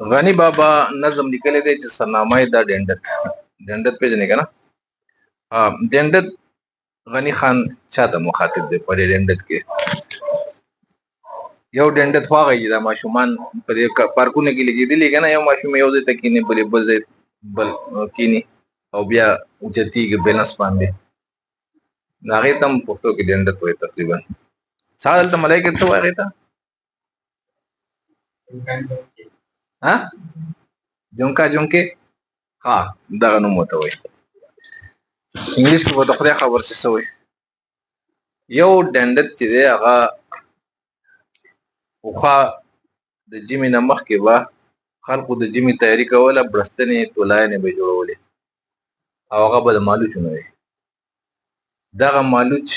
غنی بابا نظم لیکلی دی چې سرنامه یې دا ډنډت پیژنې که نه؟ ډنډت غنی خان چاته مخاطب دی په دې ډنډت کې؟ یو ډنډت خو هغه چې دا ماشومان په دې پارکونو کې لګېدلي که نه، یو ماشوم یو ځای ته کښېني بل ځای بل کښېني او بیا اوچتېږي بیلنس باندې، نو هغې ته هم پښتو کې ډنډت وایي تقریبا. ستا دلته ملایکې څه وایي هغې ته؟ جونکا جونکې، ها دغه نوم ورته وایي. انګلیش کې به د خدای خبر چې څه وایي. یو ډنډت چې دی هغه پخوا د ژمي نه مخکې به خلکو د ژمي تیاري کوله، بړستنې تولاینې به یې جوړولې او هغه به د مالوچو نه وي. دغه مالوچ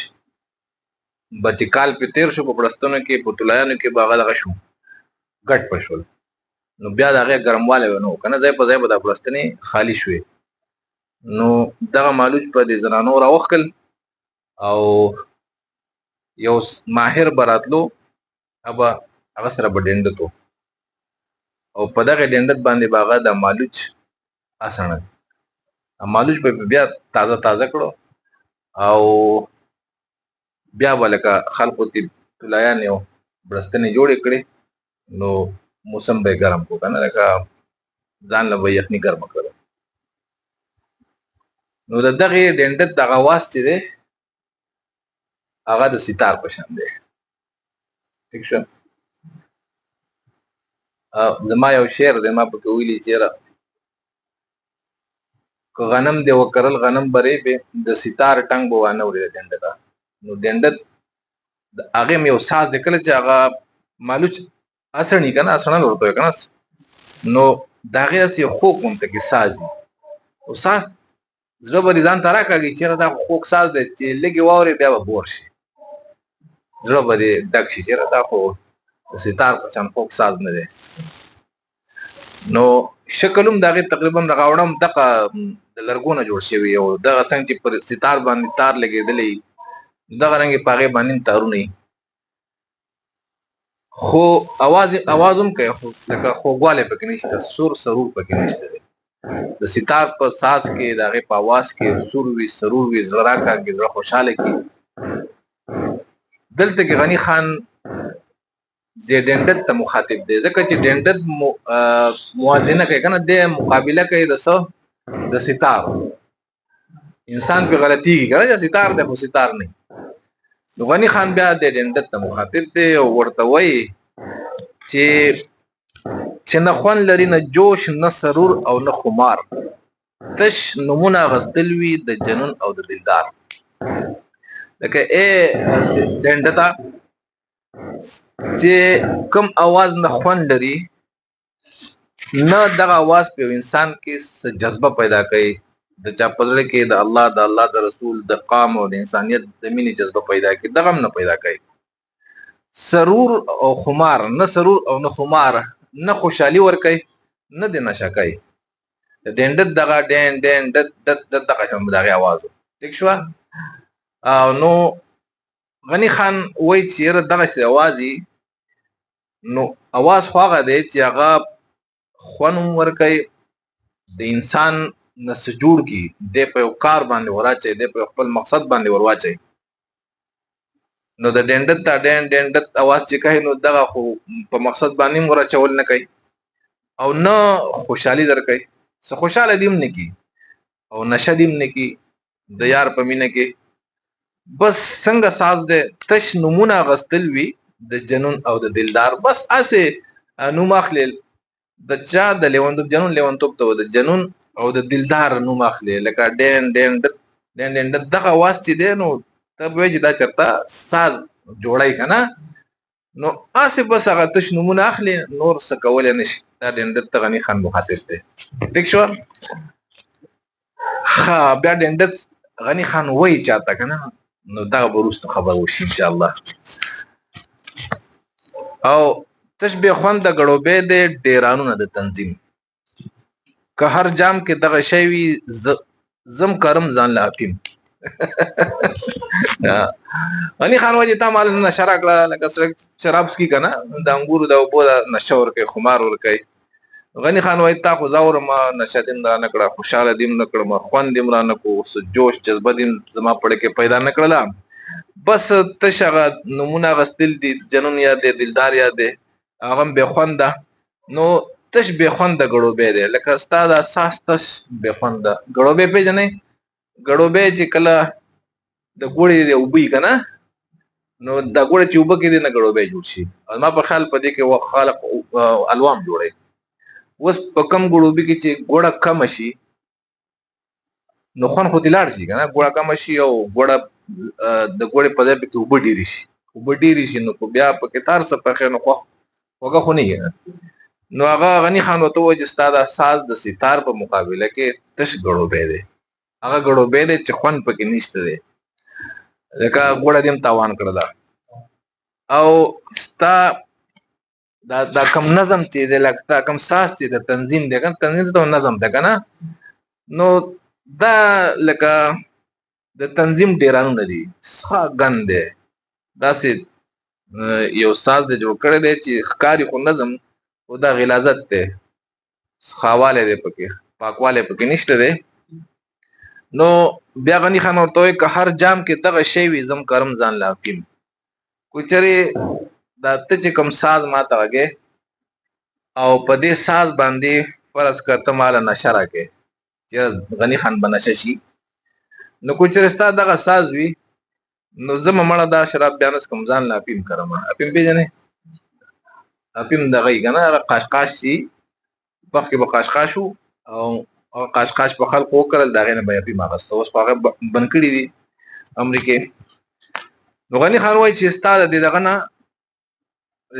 به چې کال پې تېر شو په بړستنو کې په تولایانو کې به هغه دغه شو ګډ په شول، نو بیا د هغې ګرموالی به نه و که نه، ځای په ځای به دا بړستنې خالي شوې. نو دغه مالوچ به د زنانو راوښکل او یو ماهر به راتلو، هغه سره به ډنډت و او په دغه ډنډت باندې به هغه د مالوچ اسڼل، مالوچ به بیا تازه تازه کړو او بیا به لکه خلکو ته تولایانې او بړستنې جوړې کړې، نو موسم به یې ګرم کړو که نه، لکه ځان له به یخني ګرمه کړله. نو د دغې ډنډت دغه اواز چې دی هغه د ستار په شان دی. ټیک شو؟ زما یو شعر دی، ما پکې ویلي چې یاره که غنم دې وکرل غنم به ریبې، د ستار ټنګ به وانه وړې د ډنډته. نو ډنډت د هغې م یو ساز دی، کله چې هغه مالوچ اسڼي که نه، اسڼل ورته وایي که نه، نو د هغې داسې یو خوږ غونته کې ساز وي او ساز زړه به دې ځان ته راکاږي چې یاره دا خو خوږ ساز دی چې لږې واورې بیا به بور شي، زړه به دې ډک شي چې یاره دا خو د ستار په شان خوږ ساز نه دی. نو شکل هم د هغې تقریبا د غاوړه هم دغه د لرګو نه جوړ شوي او دغه څنګه چې پر ستار باندې تار لګېدلی دغه رنګ یې په هغې باندې هم تارونه وي، خو اواز هم کوي، خو لکه خوږوالی پکې نشته، سور سرور پکې نشته دی. د ستار په ساز کې د هغې په اواز کې سور وي سرور وي، زړه راکاږي، زړه خوشحاله کړي. دلته کې غني خان د ډنډت ته مخاطب دی، ځکه چې ډنډت موازنه کوي که نه، دی مقابله کوي د څه، د ستار. انسان پې غلطېږي که نه، چې ستار دی خو ستار نه. نو غني خان بیا د ډنډت ته مخاطب دی او ورته وایي چې نه خوند لري نه جوش نه سرور او نه خمار، تش نومونه اخیستل وي د جنون او د دلدار. لکه ای ډنډته چې کوم اواز نه خوند لري، نه دغه اواز په یو انسان کې څه جذبه پیدا کوي، د چا په زړه کې د الله د رسول د قام او د انسانیت د مینې جذبه پیدا کوي، دغه هم نه پیدا کوي. سرور او خمار، نه سرور او نه خمار، نه خوشحالي ورکوي نه د نشه کوي. د ډنډت دغه ډین ډین ډت ډت ډت دغه شان د هغې اواز و. ټیک شوه؟ نو غني خان وایي چې یاره دغسې اواز وي، نو اواز خو هغه دی چې هغه خوند هم ورکوي، د انسان نه څه جوړ کړي، دی په یو کار باندې وراچوي، دی په یو خپل مقصد باندې ورواچوي. نو د ډنډت دا ډین ډین ډت اواز چې کوي، نو دغه خو په مقصد باندې هم ورچول نه کوي او نه خوشحالي در کوي، څه خوشحاله دې هم نه کړي او نشه دې هم نه کړي د یار په مینه کې. بس څنګه ساز دی، تش نومونه اخیستل وي د جنون او د دلدار. بس هسې نوم اخلي د چا، د جنون لیونتوب ته د جنون او د دلدار نوم اخلي، لکه ډین ډین ډت ډین ډین ډت. دغه اواز چې دی نو ته به وایې چې دا چېرته ساز جوړی که نه، نو هسې بس هغه تش نومونه اخلي، نور څه کولی نه شي. دا ډنډت ته غني خان مخاطب دی. ټیک شوه؟ ښه، بیا ډنډت غني خان وایي چاته که نه، نو دغه به وروستو خبر وشي انشاءالله. او تش بې خونده ګړوبی دی ډیرانونه د تنظیم، که هر جام کې دغه شی وي زم کرم ځان له حکیم. غني خان وایي تا مال نشه راکړه، لکه سړی شراب څکي که نه، د انګورو د اوبو د نشه ورکوي، خمار ورکوي، غني خان وای تا خو زاور ما نشدین را نکړه خوشاله دیم نکړه ما خوان دیم را نکو جوش جذبه دیم زما پړ کې پیدا نکړه بس تشغه نمونه غستل دي جنون یاد دي دلدار یاد دي هغه به خوانده نو تش به خوانده غړوبې دي لکه استاد اساس تش به خوانده غړوبې پیژنې غړوبې چې کله د ګوړې دی وبې کنه نو د ګوړې چې وبکې دي نه غړوبې جوړ شي ما په خیال پدې کې و خالق الوام جوړي اوس په کم ګړوبې کې چې ګوړه کم شي نو خون خو دلار شي کنه ګوړه کم شي او ګوړه د ګوړې په ځای کې وبډيري شي نو بیا په کې تار څه پخې نو وګه خو نه نو هغه غني خان وته و چې ستاده ساز د ستار په مقابله کې تش غړوبې دي هغه غړوبې دي چې خون پکې نشته دي لکه ګوړه دیم تاوان کړل او ستا دا کم نظم چې دی لکه کم ساز چې د تنظیم دی کنه تنظیم ته نظم ده کنه نو دا لکه د تنظیم ډیرانو نه دي ښه ګند دی داسې یو ساز دی جوړ کړی دی چې ښکاري خو نظم او دا غلاظت دی ښاوالی دی پکې پاکوالی پکې نشته دی نو بیا غني خان ورته وایي که هر جام کې دغه شی وي زم کرم ځان له حکیم کو چېرې دا ته چې کوم ساز ماته غږې او په دې ساز باندې فرض کړه ته ماله نشه راکې چې غني خان به نشه شي نو کو چېرې ستا دغه ساز وي نو زه مړه دا شراب بیا نس کوم ځان له اپیم کرم اپیم پېژنې اپیم دغه یې که نه هغه قاشقاش شي مخکې به قاشقاش وو او قاشقاش په خلکو وکړل د هغې نه به اپیم اخیسته اوس په هغه بند کړي دي امریکې نو غني خان وایي چې ستا د دې دغه نه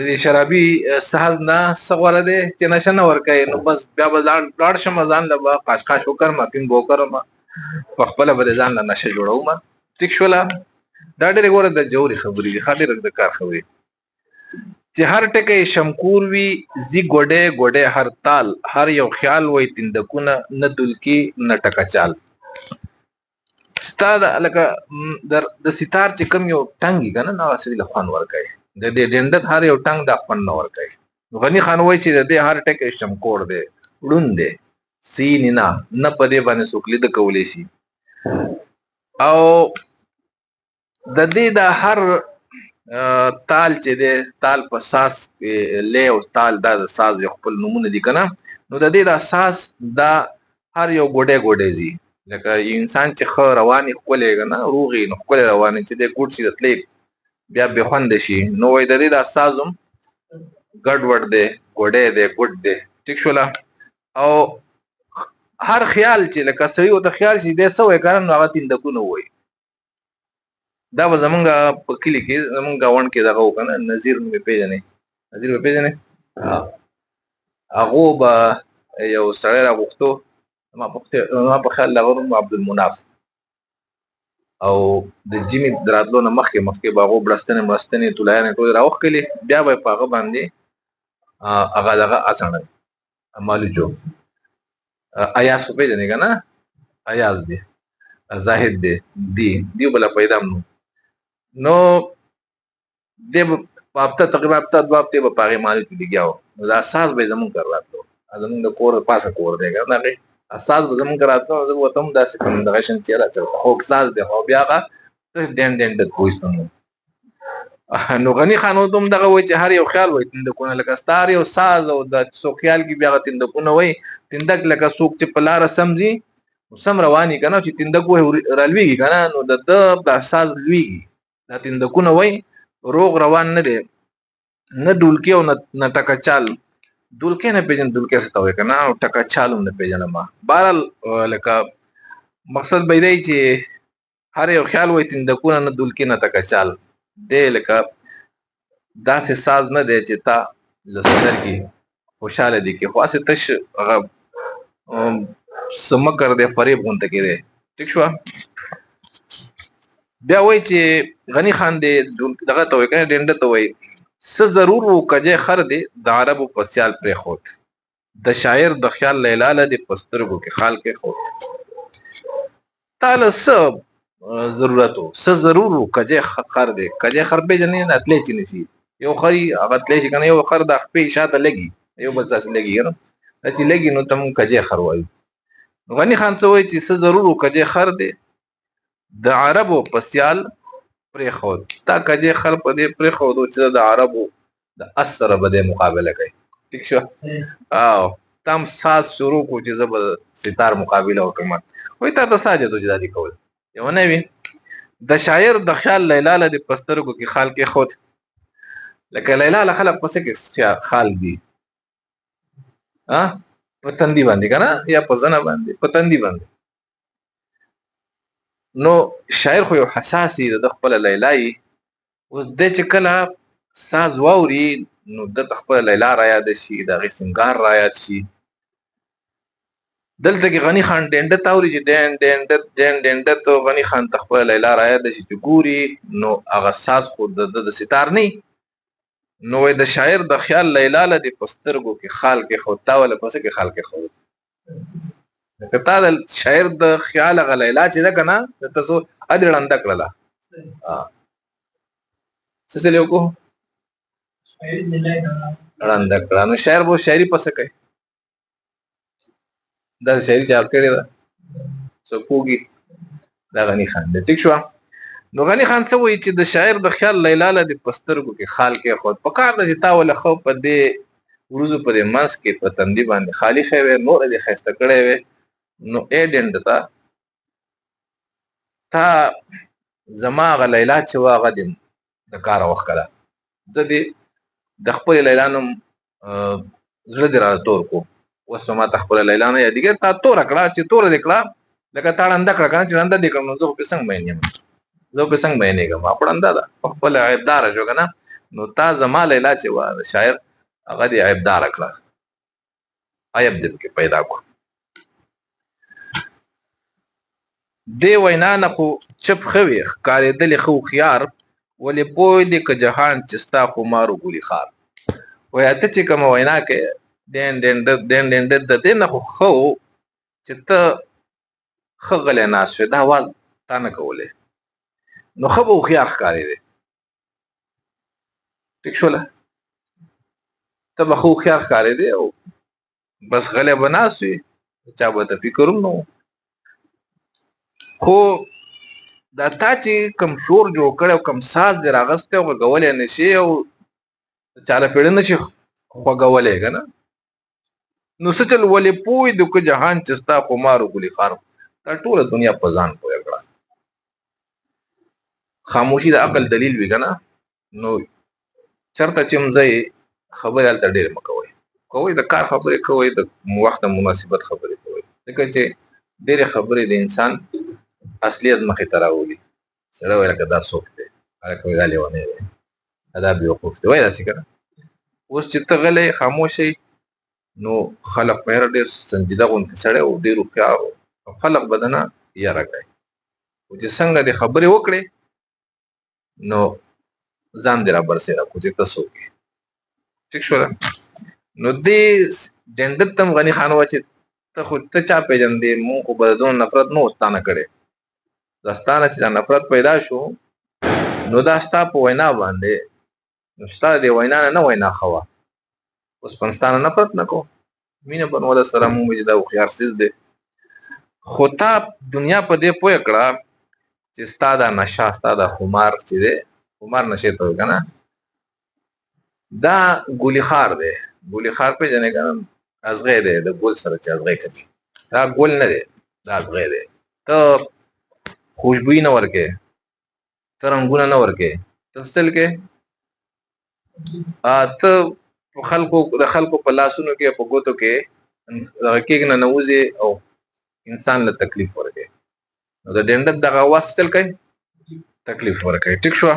د شرابي ساز نه څه غوره دی چې نشه نه ورکوي نو بس بیا به لاړ شم ځان له به قاشقاش وکړم اپیم به وکړم په خپله به د ځان له نشه جوړوم ټیک شوله دا ډېرې غوره د جوړې خبرې دي ښه ډېرې د کار خبرې چې هر ټکی شمکور وي زی ګوډې ګوډې هر تال هر یو خیال وای تندکونه نه دلکی نه ټکه چال ستا لکه د ستار چې کوم یو ټنګ وي که نه نو هغسې له خوند ورکوي د دې ډنډت هر یو ټنګ دا خوند نه ورکوي غني خان وایي چې د دې هر ټکی شمکور دی ړوند دی سینې نه په دې باندې څوک لیده کولی شي او د دې د هر تال چې دی تال په ساز لی او تال دا د ساز یو خپل نومونه دي که نه نو د دې دا ساز دا هر یو ګوډی ګوډی ځي لکه انسان چې ښه روان وي ښکلی که نه روغ وي نو ښکلی روان وي چې دی ګوډ شي د تلی بیا بې خونده شي نو وایي د دې دا ساز هم ګډ وډ دی ګوډی دی ګوډ دی ټیک شوله او هر خیال چې لکه سړي ورته خیال شي دی څه وایي که نه نو هغه تندکونه ووایي دا به زمونږ په کلي کې زمونږ ګاونډ کې دغه و که نه نظیر مې پېژنې نظیر به پېژنې هغو به یو سړی راغوښتو ما په خیال د هغه نوم عبدالمناف او د جمې د راتلو نه مخکې به هغو بړستنې مړستنې طلایانې ټولې راوښکلې بیا به یې په هغه باندې هغه دغه اسڼل مالوچو ایاز خو پېژنې که نه ایاز دی زاهد دی دیو بله پیدا نو نو دی به په هفته تقریبا هفته دوه هفتې به په هغې مالوچو لګیا و نو دا اساس به یې زمونږ کره راتلو زمونږ د کور پاسه کور دی که نه هغې اساس به زمونږ کره راتلو زه به ورته هم داسې کوم دغه شان چې یاره چېرته خوږ ساز دی خو بیا هغه ډېنډ ډېنډ پوهېستون نو غني خان ورته هم دغه وایي چې هر یو خیال وایي تندکونه لکه ستا هر یو ساز او د څوک خیال کې بیا هغه تندکونه وایي تندک لکه څوک چې په لاره سم ځي سم روان وي که نه چې تندک وایي رالوېږي که نه نو د ده دا ساز لوېږي دا تندکونه وایي روغ روان نه دی نه ډولکي او نه ټکه چال دولکې نه پېژنم دولکې څه ته وایي که نه او ټکه چال هم نه پېژنم بهرحال لکه مقصد به دی چې هر یو خیال وایي تندکونه نه دولکي نه ټکه چال دی لکه داسې ساز نه دی چې تا له سترګې خوشحاله دي کې خو هسې تش هغه څه مکر دی فریب غونته کې دی ټیک شوه بیا وایي چې غني خان دی دغه ته وایي که نه ډنډه ته وایي څه ضرور و کجی خر دی د عربو په سیال پرېښود د شاعر د خیال لیلاله دی په سترګو کې خال کېښود تا له څه ضرورت و څه ضرور و کجی خر دی کجی خر پېژنې نه تلی چې نه شي یو خر هغه تلی شي که نه یو خر د خپې شاته لګي یو بل داسې لګي که نه چې لګي نو تم کجې خر وایو. غني خان څه وایي چې څه ضرور کجې خر دی د عربو په سیال پرېښود. تا کجې خر په دې پرېښودو چې د عربو د اس سره به دې مقابله کوي. ټیک شو؟ او تم ساز شروع کو چې زه به ستار مقابله وکړم. وایي تا ته ساجد وجدادي کول یو نه وي. د شاعر د خیال لیلا له د پسترګو کې خال کې خود لکه لیلا له خلک پسې کې خال دی په تندي باندې کنه یا په زنه باندې په تندي باندې. نو شاعر خو یو حساسي د خپل لیلای اوس د چې کله ساز واوري نو د خپل لیلا را یاد شي د غي سنگار را یاد شي. دلته کې غنی خان ډنډه تاوري چې ډنډه ته غنی خان خپل لیلا را یاد شي چې ګوري نو هغه ساز خو د ستار نه نو د شاعر د خیال لیلا له د پسترګو کې خال کې خو تا ولا پسې کې خال کې خو کته د شاعر د خیال غ لیلا چې دا کنه تاسو ادرند کړلا څه څه له کو ادرند کړه نو شاعر وو شاعري پسې کوي دا شاعري چا کړی دا سو پوګي دا غنی خان د ټیک شو. نو غنی خان څه وایي چې د شاعر د خیال لیلا له د پسترګو کې خال کې خود په کار د تا ولا خو په دې ورځو په ماس کې په تندي باندې خالی خوي نور دې خسته کړي وي نو اډنت تا زما غ لیلا چې واغه د کار وخت کړه د خپل لیلا نوم زړه دې را تور کو وسما خپل لیلا نه یادګر تا تور کړه چې تور دې کړه لکه تا اند کړه کنه چې اند دې کړه نو زه په څنګه مې زه په څنګه مې نه کوم خپل اند دا خپل عیبدار جو کنه نو تا زما لیلا چې وا شاعر هغه دې عیبدار کړه عیب دې کې پیدا کو. دی وینا نه خو چپ خوي کارېدل خو خيار ولې پوي دې ک جهان چستا خمارو ګولي خار. وای ته چې کوم وینا کې دین د دې نه خو چې ته خغل ناس دا आवाज تا نه کوله نو خو خيار ښکارې دي. ټیک شو له ته به خو خيار ښکارې دي او بس غلې بناسي چا به ته فکرم نو خو دا تا چې کم شور جوړ کړو کم ساز دی راغسته او غولې نشي او چاله پیړ نشي خو غولې کنه نو څه چل ولې پوي د کو جهان چستا خمارو ګلي خار دا ټول دنیا په ځان پوي کړه. خاموشي د عقل دلیل وی کنه نو چرته چې مزه خبره تل ډېر مکوي کوي د کار خبره کوي د وخت مناسبت خبره کوي ځکه چې ډېر خبره د انسان اصلیت مخې ته راولي سره ویل کدا څوک دی هغه کوي غالي ونه دی دا به وقوف دی وای دا څنګه اوس چې ته غلې خاموشي نو خلق مې ډېر سنجیده غون سره او ډېر خيار خلق بدنه یا راکای او چې څنګه د خبره وکړي نو ځان دې را برسه را کو چې تاسو کې ټیک شو نو دې دندتم غنی خان و چې ته خو ته چا پیژندې مونږ کو بدون نفرت نو ستانه کړي داستانه چې نفرت پیدا شو نو دا ستا په وینا باندې نو ستا دی وینا نه وینا خوا اوس پنځتانه نفرت نکو مینه بنو د سره مونږ دا خيار سیز دی خو تا دنیا په دې پوهه کړه چې ستا دا نشه ستا دا خمار چې دی خمار نشه ته کنه دا ګولي خار دی ګولي خار په جنې کنه ازغه دی د ګول سره چې ازغه کوي دا ګول نه دی دا ازغه دی ته خوشبوئی نه ورکه ترنګونه نه ورکه تسل کې ته خلکو د خلکو په لاسونو کې په ګوتو کې کې نه نوځي او انسان له تکلیف ورکه نو د ډنډ دغه واسطل کوي تکلیف ورکه ټیک شو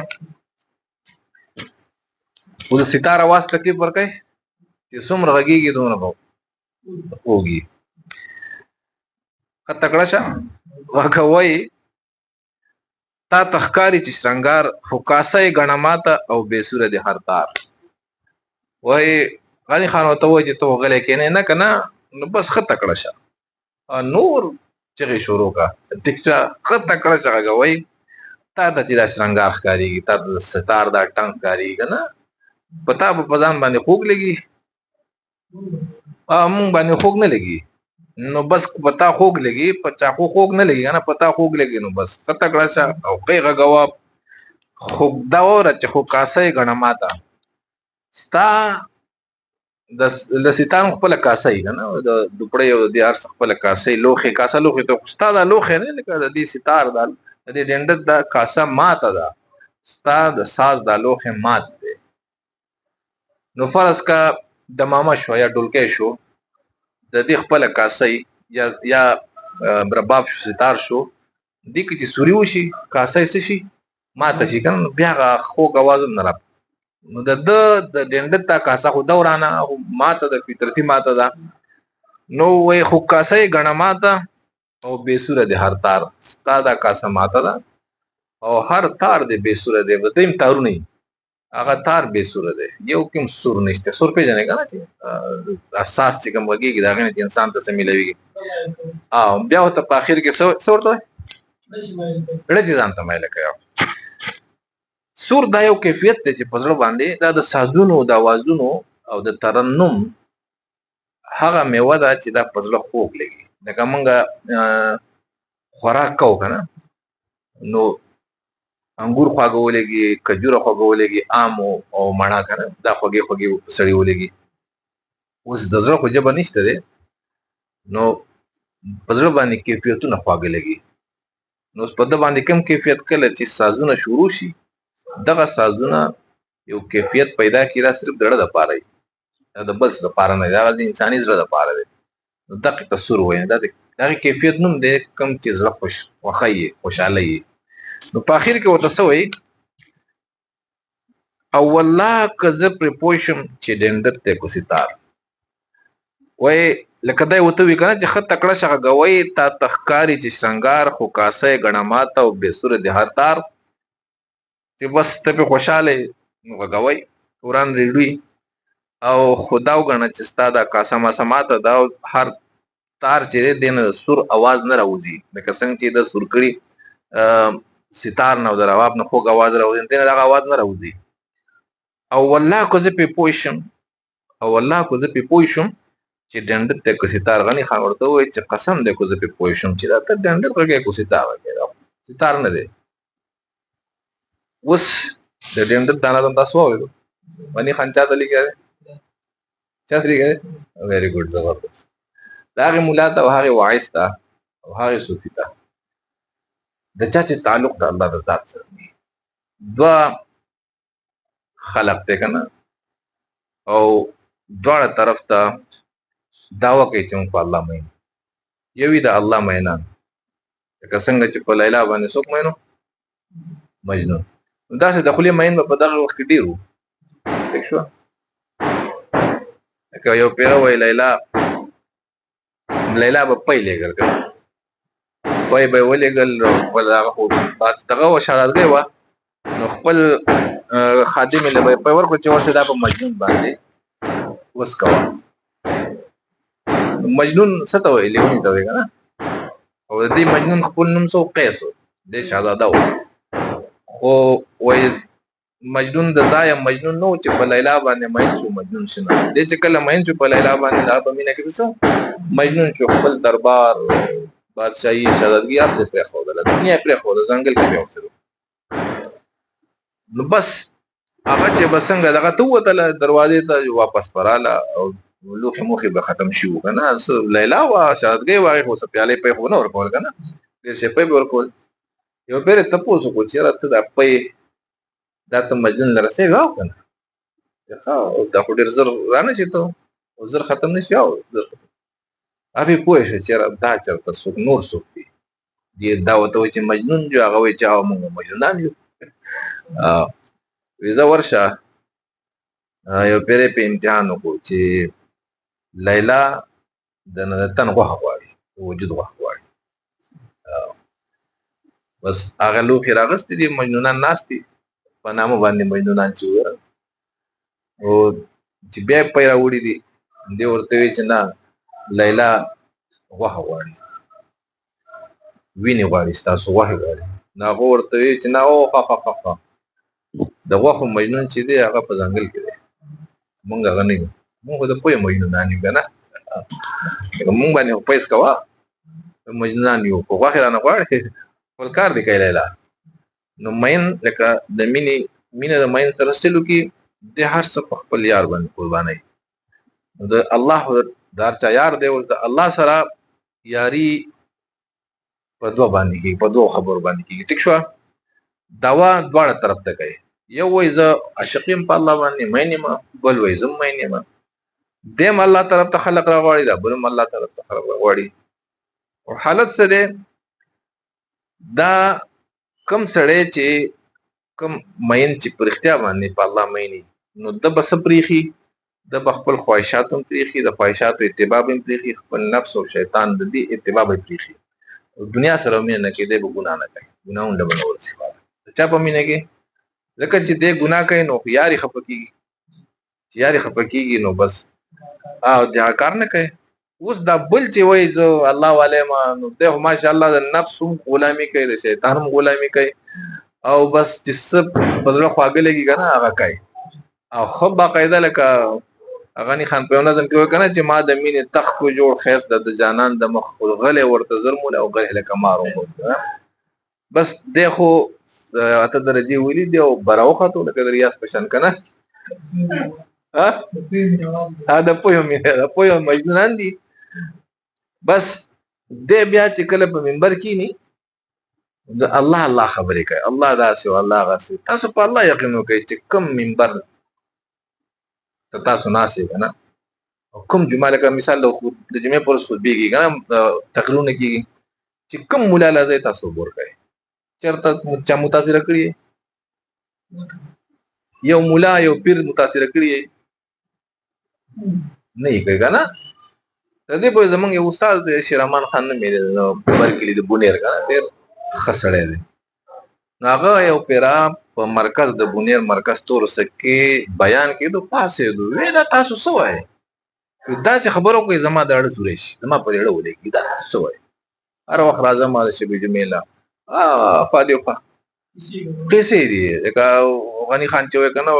او د ستاره واس تکلیف ورکه چې څومره غږیږي دومره وږي کتکړه شه وکوي تا تخکاری چې شرنګار فکاسه غنماته او بیسوره دي هر تار وای غنی خان ته وای چې تو غلې کینې نه کنه نو بس خطه کړه شه نور چې شروع کا ټیکټا خطه کړه شه غوي تا د چې دا شرنګار ښکاریږي تا د ستار دا ټنګ ښکاریږي کنه پتا په ځان باندې خوګ لګي مونږ باندې خوګ نه لګي نو بس پتا خوګ لګي پچا خوګ نه لګي نه پتا خوګ لګي نو بس خطا کړه او قیغه غواب خوګ دا وره چې خو کاسه غنه ماته ستا د لسیتان خپل کاسه یې کنه د دوپړې او د ارس خپل کاسه لوخه کاسه لوخه ته استاد لوخه نه لکه د دې ستار د دې ډنډ د کاسه ماته ده استاد ساز د لوخه مات ده نو فرض کا د ماما شو یا ډولکې شو د دې خپل کاسه یا رباب شو ستار شو دې کې چې سوري وشي کاسه شي ماته شي کنه بیا خو غواز نه را نو د ډنډ تا کاسه خو دورانه ماته د فطرتي ماته ده نو وې خو کاسه غنه ماته او بیسوره د هر تار ستاده کاسه ماته ده او هر تار د بیسوره دی د دیم تارو نه هغه تار بیسوره دی یو کوم سور نشته سور پیژنې کنه چې اساس چې کوم وګيږي دا غنه چې انسان ته سمېلوي او بیا ته په اخر کې سور ته ړځي ځان ته مې لکه سور دا یو کیفیت دی چې په ځړ باندې دا د سازونو د اوازونو او د ترنم هغه میوه ده چې دا په ځړ خوږ لګي لکه مونږه خوراک کو کنه نو انګور خواږه ولګي کجوره خواږه ولګي ام او مڼه کنه دا خوږي سړی ولګي اوس د ځړ خو جبه نشته دی نو په ځړ باندې کیفیتونه خواږه لګي نو په د باندې کم کیفیت کله چې سازونه شروع شي دغه سازونه یو کیفیت پیدا کیدا صرف دړه د پاره دا بس د پاره نه دا د انساني زړه د پاره دی نو دغه تصور وای دا دغه کیفیت نوم دی کم چې زړه خوشاله نو په اخر کې وته سوې او والله کزه پرپوشم چې ډندر ته کو ستار وای لکه دا وته وی کنه چې خط تکړه شغه غوي تا تخکاری چې شنګار خو کاسه غنمات او بیسور د هر تار چې بس ته په خوشاله نو غوي قران ریډوي او خدا وګڼه چې ستاده کاسه ما سماته دا هر تار چې دینه سور आवाज نه راوځي لکه څنګه چې د سورکړي ستار نو د رواب نه خو आवाज راوځي دینه دا आवाज نه راوځي او والله کو زه په پوښم چې ډنډ ته کو ستار غني خان ورته وای چې قسم دې کو زه په پوښم چې دا ته ډنډ ورګه کو ستار نه دی اوس د ډنډ دانا تاسو وایو باندې خان چا دلی کړه چا دلی کړه ویری ګډ زبردست دا هغه مولا ته او هغه واعظ ته او هغه صوفي ته د چا چې تعلق د الله د ذات سره دی دوا خلق ته کنه او دواړه طرف ته داوا کوي چې په الله مې یوې د الله مېنا که څنګه چې په لیلا باندې څوک مېنو مجنون دا څه د خپل مېن په دغه وخت ډیرو تک شو که یو پیر وای لیلا به پېلې ګرځي وای به ولېګل خپل هغه خو بس دغه وشاراتګي و نو خپل خادم له په ورکو چې ورته دا په مجنون باندې وس کوا مجنون څه وای لیونی ته وای کنه او دې مجنون خپل نوم څو قیس دې شهزاده و خو وای مجنون د ځای مجنون نو چې په لیلا باندې مې شو مجنون شنه دې چې کله مې شو په لیلا باندې دا په مینه کې څه مجنون شو خپل دربار بادشاہي شهزادګي هر څه پرې خو ده دنیا پرې خو ده ځنګل کې به وڅرو نو بس هغه چې بسنګ دغه ته وته دروازې ته واپس پراله او لوخي موخي به ختم شو کنه لیلا وا شهزادګي واغې خو سپیاله په خو نه ورکول کنه ډېر شي په ورکول یو پیر ته پوسو کو چې راته د پي دا ته مجنون لرسه غاو کنه ښه دا خو ډېر زر رانه شي ته زر ختم نشي او زر ابي پوه شو چې دا چرته څوک نور څوک دی دا وته چې مجنون جو هغه وي چې موږ مجنونان یو ویزا ورشه یو پیره په امتحان وکړو چې لیلا د نن غوښه غواړي وجود غوښه غواړي بس هغه لوخي راغستې دي مجنونان ناستي په نامه باندې مجنونان چې وره او چې بیا پیرا وړي دي دی ورته وی چې نه لیلا غوښه غواړي ویني غواړي تاسو غوښه غواړي نه ورته وی چې نه او خا د غوښه مجنون چې دی هغه په ځنګل کې دی مونږ غنی مونږ د پوهه مجنونان یو کنه مونږ باندې پیسې کوا مجنون یو په واخر نه غواړي ول کار دی کوي لیلا نو مین لکه د مینه د مین ترستلو کې د هر څه په خپل یار باندې قرباني د الله دار چا یار دی او د الله سره یاري په دوه باندې کې په دوه خبر باندې کې ټیک شو دوا دواړه طرف ته کوي یو وای ز عاشقیم په الله باندې مینه ما بل وای زم مینه ما دیم الله طرف ته خلق راغواړي دا بل الله طرف ته خلق راغواړي او حالت څه ده دا کم سړی چې کم مین چې پرختیا باندې په الله مینه نو د بس پریخي د خپل خواهشاتو پریخي د خواهشاتو اتباع پریخي خپل نفس او شیطان د دې اتباع پریخي دنیا سره مینه کې د ګناه نه کوي ګناونه ډبل ورسي چا په مینه کې لکه چې د ګناه کوي نو یاري خپکیږي یاري خپکیږي نو بس او دا کار نه کوي اوس دا بل چې وای زه الله والے ما نو ده ماشاءالله د نفس غلامی کوي د شیطان غلامی کوي او بس چې سب بدله خواږه لګي کنه هغه کوي او خو باقاعده لکه اغانی خان په نظم کې وای کنه چې ما د مینې تخ کو جوړ خیس د جانان د مخ غلې ورته زرمول او غلې لکه مارو بس دغه اته درجه ویلي دی او براوخته لکه د ریاض پشن کنه ها دا پویو مجنون دي بس دې بیا چې کله په منبر کې ني د الله خبرې کوي الله دا سو الله غاسي تاسو په الله یقین وکړئ چې کم منبر تاسو ناسي کنه کوم جمعه لکه مثال د جمعې پر خطبه کې کنه تقریرونه کیږي چې کم مولا لازم تاسو ورکړئ چرته چا متاثر کړی یو مولا یو پیر متاثر کړی نه یې کوي کنه د دې په زمونږ یو استاد شیرمان خان نه مې برکلی د بونیر کنه ډېر خسړې دي هغه یو پیرا په مرکز د بونیر مرکز تور سکه بیان کړي پاسه دوی ویلا تاسو سوای دا چې خبرو کوي زما د اړه سورې شي زما په اړه ولګي دا سوای هر وخت راځم ما شي بجمیلا فادیو په کیسې دي دا غنی خان چې کنه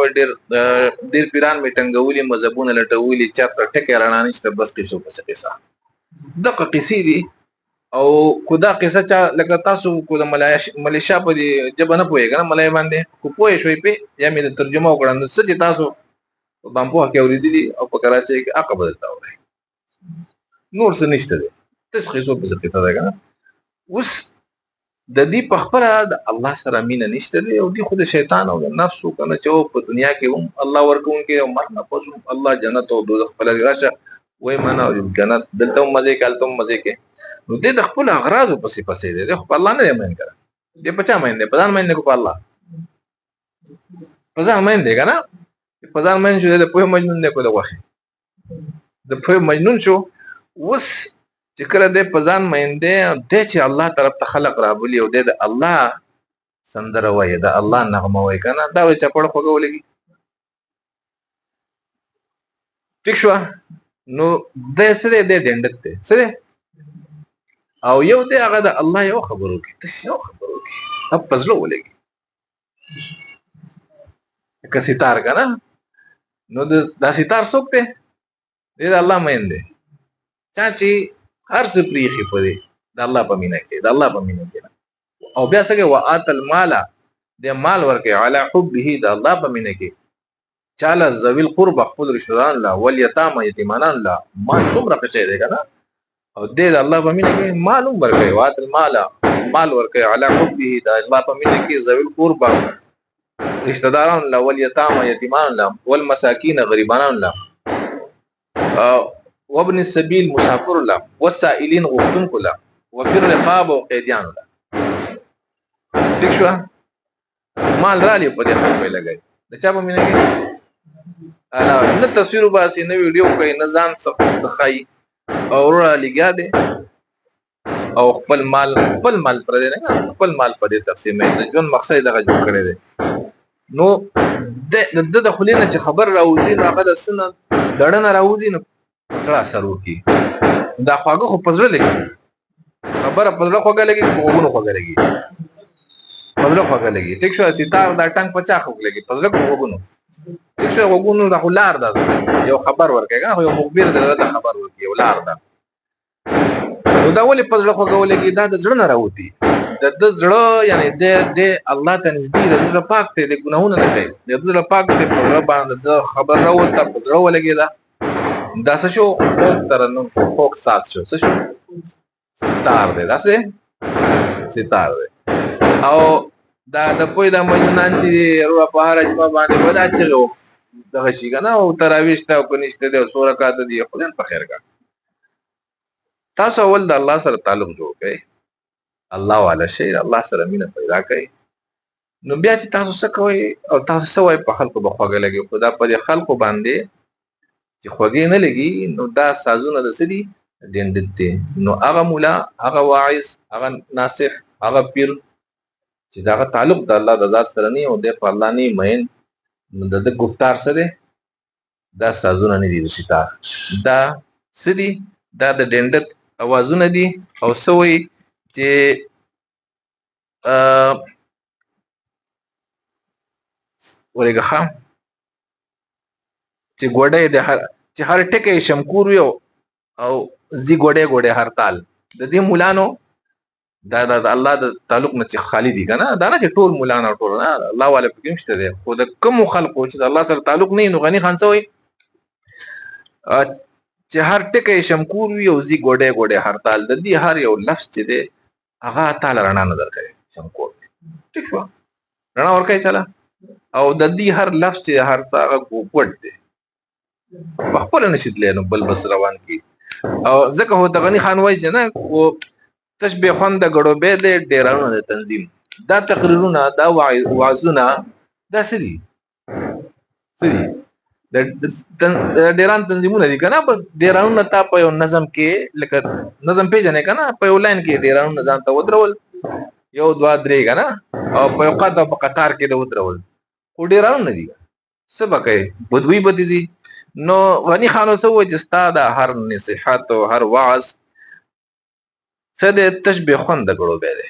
ډېر پیران میټنګولي مذهبونه لټولي چاته ټکه رانه نشته بس کیسو په څه دغه کیسې دي او خدا قصه چا لکه تاسو کو د ملیشیا په دې جبنه پوي کنه ملای باندې کو پوي شوي په یا مې ترجمه وکړم نو څه چې تاسو بامپو کې اوریدلي او په کراچي کې عقب بدلتا وره نور څه نشته دي تشخیص په څه کې ده اوس د دې په خبره د الله سره مینه نشته دی او دی خود شیطان او نفس کنه چې په دنیا کې هم الله ورکون کې او مرنه پسو الله جنت او دوزخ په لږه راشه وای معنا او جنت دلته مزه کالته مزه کې نو دې د خپل اغراض پسې دی خو الله نه مین کړه دې پچا مین دی پدان مین کو الله پدان مین دی کنه پدان مین شو د په مجنون نه کو د واخې د په مجنون شو وس چې کله د پزان مینده د چې الله طرف ته خلق رابلی او د الله سندره وای د الله نغمه وای کنه دا و چپړ خوګه ولګي ٹھیک شو نو د سره د ډندته سره او یو د هغه د الله یو خبرو کې یو خبرو کې اب پزلو ولګي که ستار کنه نو د ستار سوکته د الله مینده چاچی هر څه پریخي پدې د الله په مینه کې د الله په مینه کې او بیا څنګه وات المال د مال ورکه علی حبه د الله په مینه کې چاله ذویل قرب خپل رشتہ دار لا ول یتام یتیمانان لا ما څومره پښې دی کنه او د الله په مینه کې مال ورکه وات المال مال ورکه علی حبه د الله په مینه کې ذویل قرب رشتہ داران لا ول یتام یتیمان لا والمساکین غریبانان لا وابن السبيل مسافر له والسائلين غفتن كله وفي الرقاب وقيديان له ديك شو مال رالي په دې خبره لګي د چا په مینه کې انا نه تصویر باسي نه ویډیو کوي نه ځان سخای او را لګیا دي او خپل مال پر دې نه خپل مال په دې تقسیم نه جون مقصد دغه جوړ کړی دی نو د خلینو چې خبر راوځي نو هغه د سن دړنه راوځي نو سره اثر وکي دا خواږه خو پزړه لګي خبره پزړه خواږه لګي کوونه خواږه لګي پزړه خواږه لګي ټیک شو ستار دا ټنګ پچا خو لګي پزړه کوونه ټیک شو وګونو د لار ده یو خبر ورکړي کنه یو مخبر ده د خبر ورکړي یو لار ده نو دا ولې په زړه خوږولې کې دا د زړه نه راوتی د زړه یعنی د الله ته نږدې د زړه پاک ته د ګناهونو نه کوي د زړه پاک ته په زړه باندې د خبر راوته په زړه ولګي دا څه شو او تر نو فوک سات شو څه شو ستار دی دا څه ستار دی او دا د پوی د مجنان چې رو په هر اجمه باندې ودا چلو دغه شي کنه او تراویش ته کو نشته د سوره کاته دی خدای په خیر کا تاسو ول د الله سره تعلق جوړ کړئ الله والا شي الله سره مینه پیدا کړئ نو بیا چې تاسو څه کوئ او تاسو سوای په خلکو بخواګه لګي خدا په خلکو باندې چې خوږی نه لګي نو دا سازونه د سدي دندته نو هغه مولا هغه واعظ هغه ناصح هغه پیر چې دا تعلق د الله د ذات سره نه او د الله نه مین د گفتار سره دا سازونه نه دي رشتا دا سدي دا د دندت اوازونه دي او سوي چې ورګه خام چې ګوډه د چې هر ټکي شمکور یو او زی ګوډه هر تال د دې مولانو دا الله د تعلق نه چې خالی دي کنه دا نه چې ټول مولانا ټول نه الله والا پکې مشته دي خو د کوم خلقو چې الله سره تعلق نه نو غني خان سوې چې هر ټکي شمکور وي او زی ګوډه هر تال د دې هر یو لفظ چې دی هغه تعالی رڼا نه درکړي شمکور ټیک شو رڼا ورکړي چلا او د دې هر لفظ چې هر هغه ګوډ دی په خپل نشیدل نو بل بس روان کی او ځکه هو د غني خان وای چې نه او تشبیه خوند غړو به د ډیرانو د تنظیم دا تقریرونه دا وعظونه دا سدي د ډیران تنظیمونه دي کنه په ډیرانو تا په یو نظم کې لکه نظم پیژنې کنه په یو لاین کې ډیرانو ځان ته ودرول یو دوا درې کنه او په یو قطار کې د ودرول او ډیرانو نه دي سبقه بدوی بدی دي نو غنی خانو سو چې استاد هر نصيحت او هر وعظ سده تشبیه خوند غړو به دي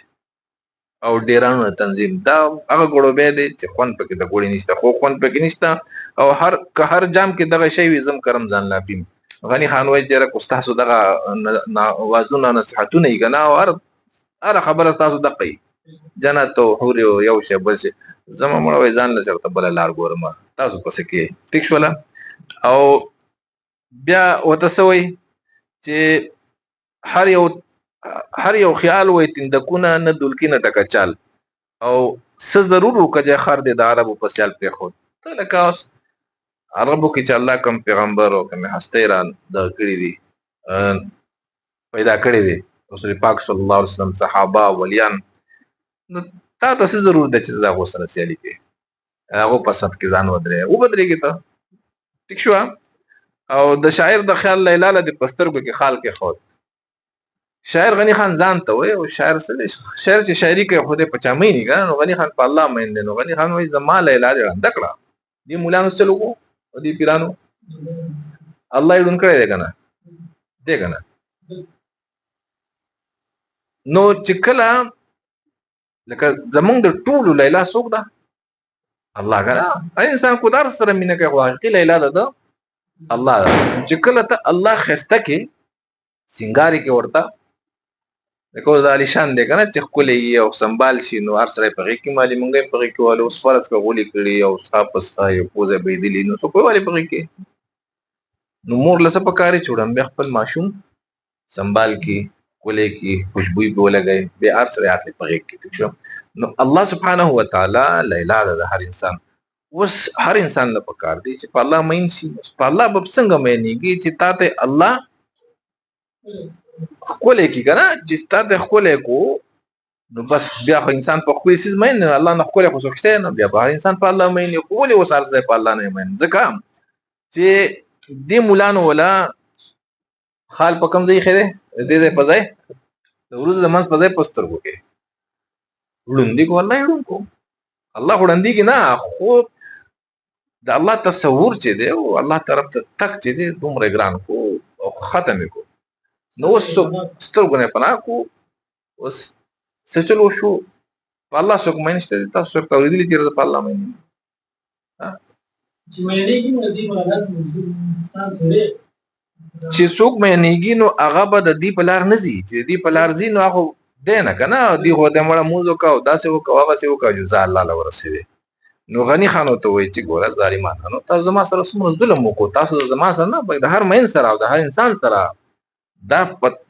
او ډیرانو تنظیم دا هغه غړو به دي چې خوند پکې د ګوړې نشته خو خوند پکې نشته او هر جام کې دغه شی وي زم کرم ځان لا پیم غنی خان وای چې کو تاسو دغه وازونه نصيحتونه یې کنه او هر خبره تاسو دقي جنت او حور یو شی بل شي زما مړ وای ځان له چرته بل لار ګورم تاسو پسې کې ټیک شولا او بیا وتسوي چې هر یو خیال وای تندکونه نه دلکینه ټکچال او څه ضرور وکړي خر د عربو په سیال په خود ته لکه عربو کې چې الله کوم پیغمبر او کوم هستیران د کړی دي پیدا کړی دي رسول پاک صلی الله علیه وسلم صحابه ولیان تا څه ضرور د چې دا غوسره سیالي کې هغه په صف کې ځان ودرې او بدرېږي ته ټیک شو او د شاعر د خیال لیلا د پسترګو کې خال کې خود شاعر غنی خان ځان ته وای او شاعر سره شاعر چې شاعري کوي خو دې پچامې نه کنه غنی خان په الله مین دی نو غنی خان وای زما لیلا دې دکړه دې مولانو چلو کو دې پیرانو الله یې دون کړی دی کنه دې کنه نو چې کله لکه زمونږ د ټولو لیلا څوک ده الله کنه انسان کو در سره مینه کوي واقعي لیلا ده الله چې کله ته الله خسته کې سنگاري کې ورته دغه د علي شان دی کنه چې خپل یې او سنبال شي نو هر سره په کې مالي مونږه په کې والو اوس فرض کا غولي کړی او صاحب پستا یو پوزه بيدلی نو څه په والي په کې نو مور لسه په کاری چوڑم به خپل ماشوم سنبال کې کولې کې خوشبوئی په لګي به هر سره هغه په کې نو الله سبحانه و تعالی لیلا د هر انسان وس هر انسان له پکار دی چې په الله مين شي په الله به څنګه مېنيږي چې تاسو الله خپل کی کنه چې تاسو خپل کو نو بس بیا خو انسان په خپل سیس مین الله نه خپل خو څه نه بیا به انسان په الله مین کول او سره په الله نه مین ځکه چې دې مولانو ولا خال په کم ځای خره دې په ځای د ورځ د منځ په ځای پسترګو کې وړاندې کو الله وړاندې کو الله وړاندې کې نه خو د الله تصور چې دی او الله طرف ته تک چې دی دومره ګران کو او ختم کو نو سترګو نه پنا کو اوس سچلو شو په الله څوک مینشته تاسو څوک اوریدلی چې په الله مین چې څوک مېنېږي نو هغه به د دې په لار نه ځي چې دې په لار ځي نو هغه دی نه که نه دې خو د مړه مونځ وکړه او داسې وکړه هغسې وکړه جزا الله له ورسېدې نو غني خان ورته وایي چې ګوره ظالمانو تاسو زما سره څومره ظلم وکړو تاسو زما سره نه بلکې د هر مین سره او د هر انسان سره دا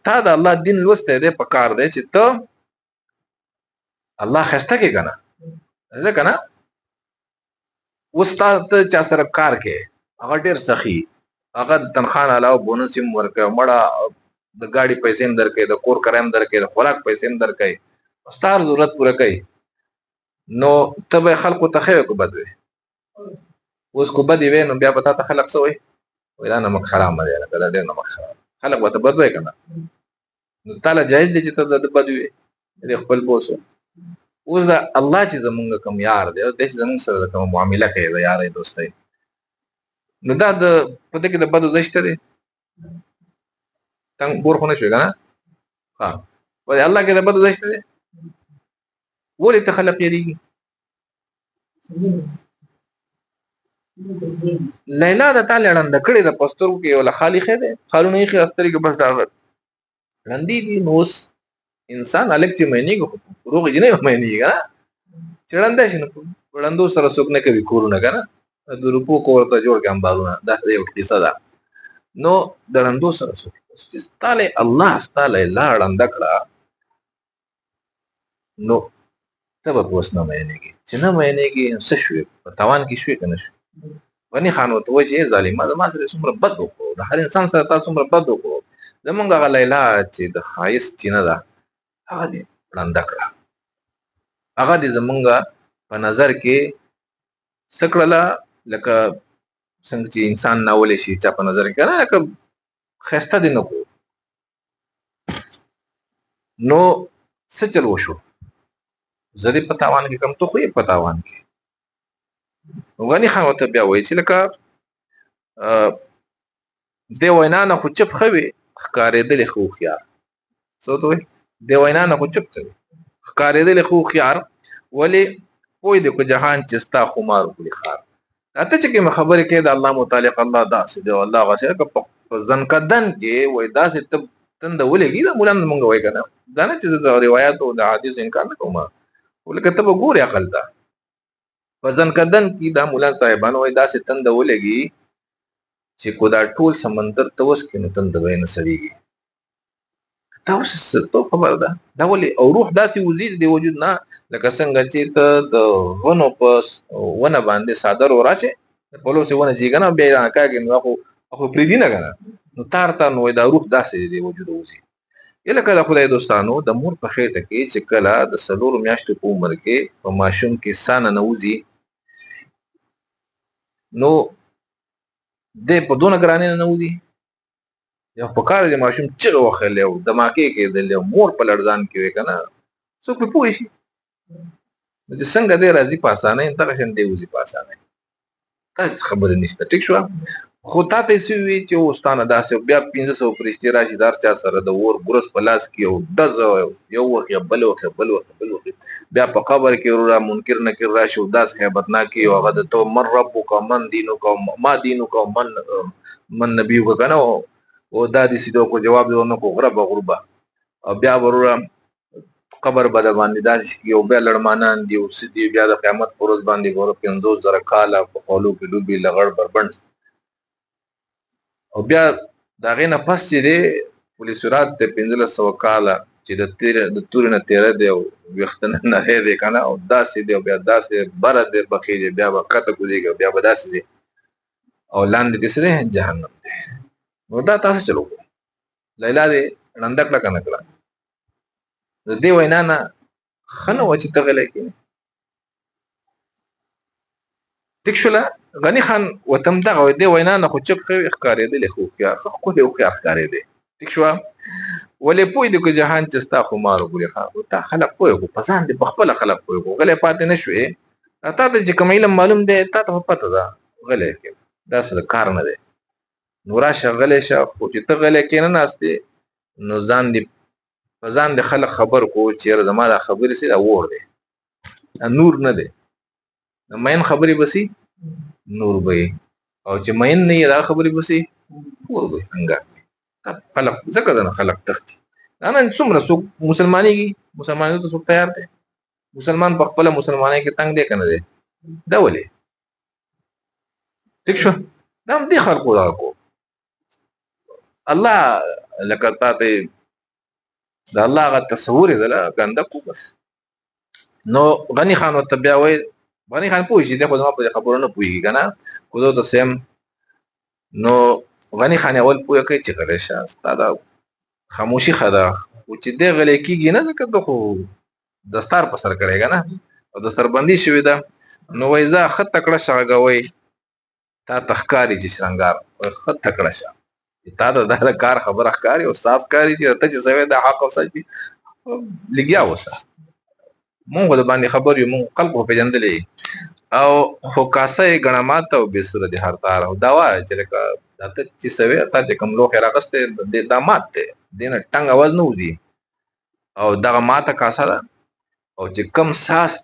تا د الله دین لوستی دی په کار دی چې ته الله ښایسته کړې که نه ځکه نه اوس تا ته چا سره کار کوې هغه ډېر سخي هغه د تنخوا نه علاوه بونس هم ورکوي مړه د ګاډي پیسې هم درکوي د کور کرایه هم درکوي د خوراک پیسې هم درکوي ستا هر ضرورت پوره کوي نو ته به خلکو ته ښه وې که بد وې اوس که بد وې نو بیا به تا ته خلک څه وایي وایي دا نمک حرامه دی لکه دا ډېر نمک حرام خلک به ته بد وایي که نه نو تا له جایز دی چې ته د بد وې د خپل بوس اوس دا الله چې زمونږ کوم یار دی دی چې زمونږ سره د کومه معامله کوي د یارۍ دوستۍ نو دا د په دې کې د بدو ځای شته دی تنګ بور خو نه شوې که نه ها ولې الله کې د بدو ځای شته دی ولې ته خلک یېرېږي لیلا د تا لړنده کړې ده په سترګو کې یوله خالي ښی دی خالونه یې ښې سترګې بس دا ړندې دي نو اوس انسان هلک چې مینېږي خو روغې جنۍ به مینېږي که نه چې ړنده شي نو په ړندو سره څوک نه کوي کورونه که نه د روپو کور ته جوړ کړي امبارونه دا یو کیسه ده نو د ړندو سره څوک چې ستا له الله ستا لیلا ړنده کړه نو ته به اوس نه مینېږي چې نه مینېږي نو څه شوې په تاوان کې شوې که نه شوې غني خان ورته وایي چې ای ظالمه زما سره څومره بد وکړو د هر انسان سره تا څومره بد وکړو زمونږ هغه لیلا چې د ښایست چینه ده هغه دې ړنده کړه هغه دې زمونږ په نظر کې څه کړله لکه څنګه چې انسان ناولی شي چا په نظر کې که نه لکه ښایسته دې نه کړو نو څه چل وشو زه دې په تاوان کې کړم ته خو یې په تاوان کې غني خان ورته بیا وایي چې لکه دې وینا نه خو چپ ښه وي ښکارېدلې ښه هوښیار څه ورته وایي دې وینا نه خو چپ کوي ښکارېدلې ښه هوښیار ولې پوه دې کو جهان چې ستا خمار وکړي ښار ته چې کومه خبرې کوې د الله متعلق الله داسې دی او الله هغسې که په ځنکدن کې وایي داسې ته تنده ولګي دا مولان مونږ وایي که نه دا نه چې زه د روایاتو د حدیثو انکار نه کوم خو لکه ته به ګورې عقل ته په ځنکدن کې دا مولان صاحبانو وایي داسې تنده ولګي چې کو دا ټول سمندر ته وسکې نو تنده به یې نه سړېږي دا اوس څه خبره ده دا ولې او روح داسې وځي د وجود نه لکه څنګه چې ته د غنو په ونه باندې څادر وراچې په لوسې ونه ځي که نه بیا یې راکاږي نو خو پرېږدي نه که نه نو تار ته نو دا روح داسې د وجوده وځي لکه د خدای دوستانو د مور په خېټه کې چې کله د 4 میاشتو په عمر کې په ماشوم کې ساه ننوځي نو دی په دونه ګرانۍ ننوځي یو په کار دی ماشوم چغې وهلې او دماکې کېدلې او مور په لړزان کې وې که نه څوک پرې پوه شي نو چې څنګه دی راځي په اسانۍ دغه شان دی وځي په اسانۍ داسې خبرې نشته ټیک شوه خو تا ته یې څه ووي چې اوستانه داسې بیا 500 فرشتې راشي د هر چا سره د اور ګرس په لاس کې یو ډزه یو وخت یا بل وخت بل وخت بیا په قبر کې وروره منکر نکر راشي او داسې هیبتناک وي او هغه د تو من ربک من دینک ما دینک من نبیک که نه او دا دې سیدو کو جواب دی ورنه کو غربه او بیا وروره قبر به د باندې داسې یو بیا لړمانان دي او څه دي بیا د قیامت په ورځ باندې ګوره 50,000 کاله په خولو کې ډوبي لغړ بربنډ او بیا د هغې نه پس چې دی پل صراط دی 1500 کاله چې د تورې نه تېره دی او ویښته نه نری دی که نه او داسې دی او بیا داسې بره دی بخېږي بیا به ښکته کوزېږي بیا به داسې دی او لاندې دې څه دی جهنم دی نو دا تاسو چلو وکړو لیلا دې ړنده کړه که نه کړه د دې وینا نه ښه نه وه چې ته غلی کښېنې ټیک شوله غني خان ورته هم دغه وایي دې وینا نه خو چپ ښه ښکارېدلې ښه هوښیار ښه ښکلی هوښیار ښکارېدی ټیک شوه ولې پوه دې که جهان چې ستا خمار وګورې ښه تا خلک پوه کړو په ځان دې په خپله خلک پوه کړو غلی پاتې نه شوې تا ته چې کوم علم معلوم دی تا ته خو پته ده غلی کښېنه داسې د کار نه دی نو راشه غلی شه خو چې ته غلی کښېنه ناستې نو ځان دې په ځان دې خلک خبر کړو چې یاره زما دا خبرې سي دا اور دی دا نور نه دی د مین خبرې به سي نور به او چې مین نه دا خبرې بسې ور به څنګه خلق ځکه دا خلق تختی انا څومره څوک مسلمانېږي مسلمانانو ته څوک تیار دی مسلمان په خپل مسلمانۍ کې تنگ دی کنه دی دا ولې ٹھیک شو دا هم دې خلقو دا کو الله لکه تا ته د الله غ تصور دی لا ګنده کو بس نو غنی خان ورته بیا وایي غنی خان پوه شي دغه په خبرو نه پوهېږي که نه خو زه ورته سیم نو غنی خان اول پوهه کوي چې غلی شه ستا دا خاموشي ښه ده خو چې دی غلی کېږي نه ځکه ده خو دستار په سر کړی که نه او دستربندي شوې ده نو وایي ځه ښه تکړه شه غږه وایي تا ته ښکاري چې شرنګار وایي ښه تکړه شه چې تا ته دا د کار خبره ښکاري او ستا ښکاري چې ته چې سوی دا حق او سچ دي لګیا اوسه مونږ د باندې خبر یو مونږ خلکو پیژندلې او خو کاسه یې ګڼه ماته او بې سوره د هر تار او دا وایه چې لکه دا ته چې سوی تا چې کوم لوښی راغستی دا مات دی دې نه ټنګ اواز نه وځي او دغه ماته کاسه ده او چې کم ساس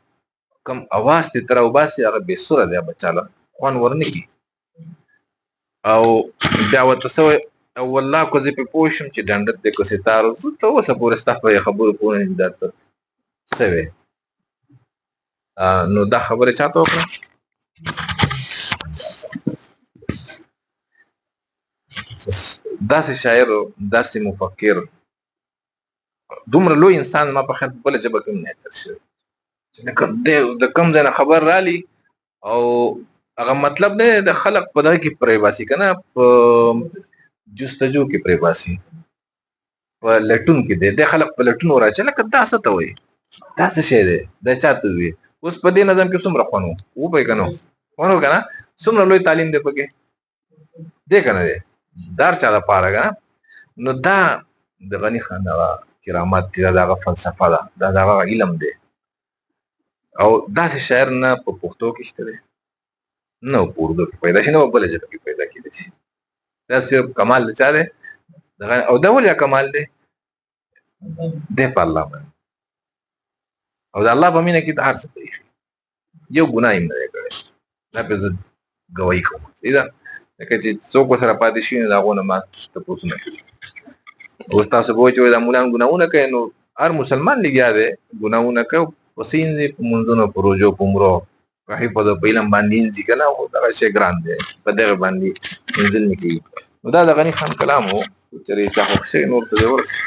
کم اواز دې ته راوباسي هغه بې سوره دی بچاله خوند ورنه کي او بیا ورته څه وایي او والله که زه پرې پوه شم چې ډنډت دی که ستار زه تر اوسه پورې ستا په خبرو پوه نه یم دا ته څه وی نو دا خبره چاته وکړه داسې شاعر داسې مفکر دومره لوی انسان ما په خیال بله ژبه کې هم نه تر شوی چې د کوم ځای نه خبر رالي او هغه مطلب نه د خلق په دغه کې پرې باسي که نه په جستجو کې پرې باسي په لټون کې دی د خلق په لټون وراچي لکه دا څه ته وایي دا څه شی دی دا چا ته وي اوس په دې نظم کې څومره خوند وپوهېږي که نه خوند که نه څومره لوی تعلیم دی پکې دی که نه دی دا هر چا دپاره که نه نو دا د غني خان هغه کرامات دي دا د هغه فلسفه ده دا د هغه علم دی او داسې شاعر نه په پښتو کې شته دی نه په اردو کې پیدا شي نه په بله ژبه کې پیدا کېدی شي دا صرف کمال د چا دی او دا ولې کمال دی دی په الله باندې او د الله په مینه کې د هر څه پرېښي یو ګناه یې نه دی کړی دا پرې زه ګواهي کوم صحیح ده لکه چې څوک ورسره پاتې شي نو د هغو نه ما تپوسونه کوي اوس تاسو به وایئ چې دا مولان ګناهونه کوي نو هر مسلمان لګیا دی ګناهونه کوي په سین دی په مونځونو په روژو په عمرو په حفظ او په علم باندې انځي که نه خو دغه شی ګران دی په دغه باندې انځل نه کېږي نو دا د غني خان کلام و چېرې چا خوښ شوی نور ته دې ورسي